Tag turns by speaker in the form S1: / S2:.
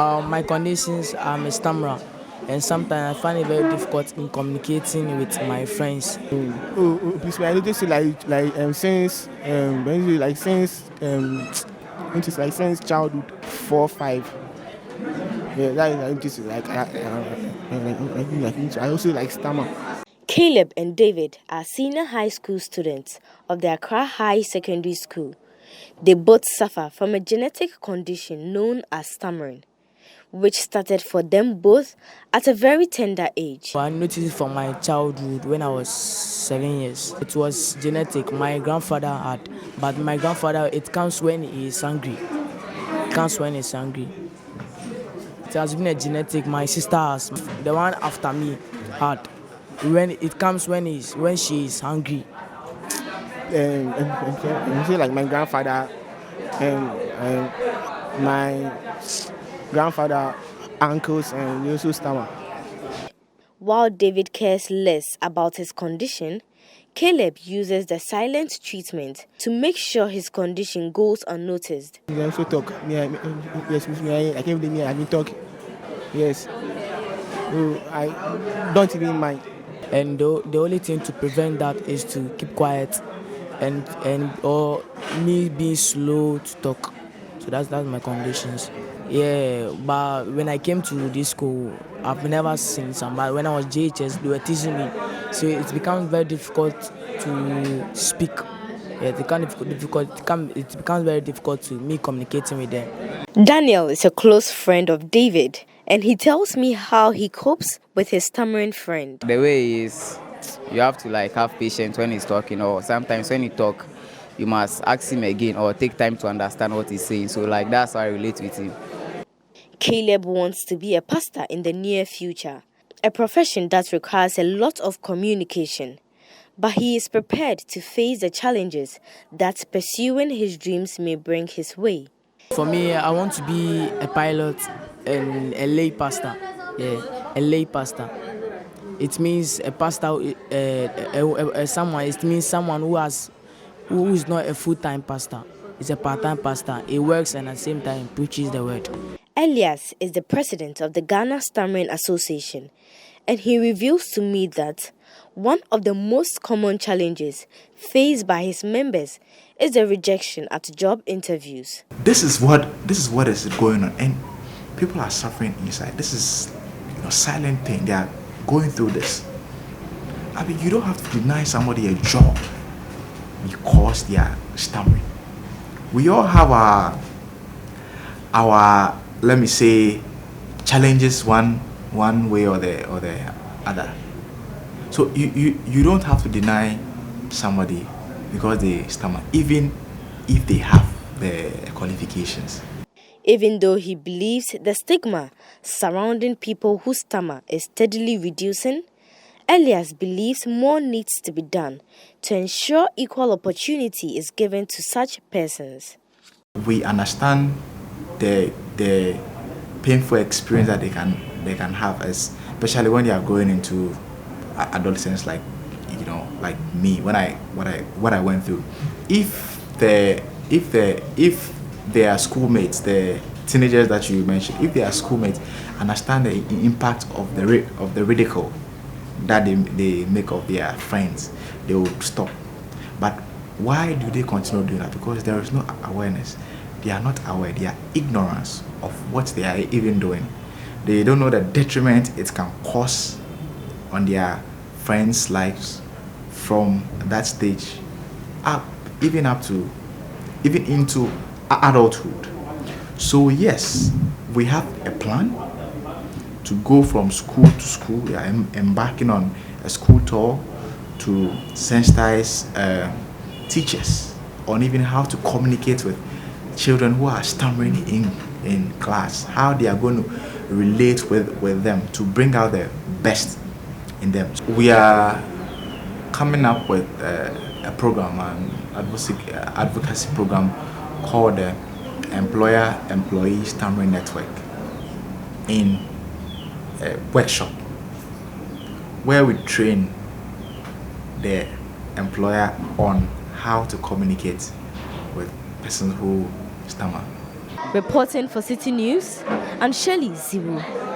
S1: My conditions, I'm a stammerer, and sometimes I find it very difficult in communicating with my friends.
S2: Please, I noticed it since basically noticed like since childhood 4 5. Yeah, that is I noticed it, I also like stammer.
S3: Caleb and David are senior high school students of the Accra High Secondary School. They both suffer from a genetic condition known as stammering, which started for them both at a very tender age.
S1: I noticed it from my childhood when I was 7 years. It was genetic. My grandfather had, but my grandfather, it comes when he is angry. It comes when he's angry. It has been a genetic. My sister has, the one after me had. When it comes when she is hungry.
S2: Say like my grandfather and my grandfather, uncles, and they also stammer.
S3: While David cares less about his condition, Caleb uses the silent treatment to make sure his condition goes unnoticed.
S2: They also talk. Yes, I can't blame me. I can talk. Yes. So I don't even mind.
S1: And the only thing to prevent that is to keep quiet and or me being slow to talk. So that's my conditions. Yeah, but when I came to this school, I've never seen somebody. When I was JHS, they were teaching me, so it's become very difficult to speak. Yeah, it becomes very difficult to me communicating with them.
S3: Daniel is a close friend of David, and he tells me how he copes with his stammering friend.
S4: The way is, you have to like have patience when he's talking, or sometimes when he talk, you must ask him again or take time to understand what he's saying. So like that's how I relate with him.
S3: Caleb wants to be a pastor in the near future, a profession that requires a lot of communication. But he is prepared to face the challenges that pursuing his dreams may bring his way.
S1: For me, I want to be a pilot and a lay pastor. Yeah, a lay pastor. It means a pastor, someone. It means someone who is not a full-time pastor. It's a part-time pastor. He works and at the same time preaches the word.
S3: Elias is the president of the Ghana Stammering Association, and he reveals to me that one of the most common challenges faced by his members is the rejection at job interviews.
S5: This is what is going on, and people are suffering inside. This is silent thing. They are going through this. I mean, you don't have to deny somebody a job because they are stammering. We all have our let me say challenges one way or the other. So you don't have to deny somebody because they stammer, even if they have the qualifications.
S3: Even though he believes the stigma surrounding people who stammer is steadily reducing, Elias believes more needs to be done to ensure equal opportunity is given to such persons.
S5: We understand the painful experience that they can have, especially when they are going into adolescence, like me, what I went through. If their schoolmates, the teenagers that you mentioned, if their schoolmates understand the impact of the ridicule that they make of their friends, they will stop. But why do they continue doing that? Because there is no awareness. They are not aware. They are ignorance of what they are even doing. They don't know the detriment it can cause on their friends' lives from that stage even into adulthood. So yes, we have a plan to go from school to school. We are embarking on a school tour to sensitize teachers on even how to communicate with children who are stammering in class, how they are going to relate with them to bring out the best in them. We are coming up with a program, an advocacy program called the Employer-Employee Stammering Network, in a workshop where we train the employer on how to communicate with persons who stammer.
S3: Reporting for Citi News, and Shirley 0.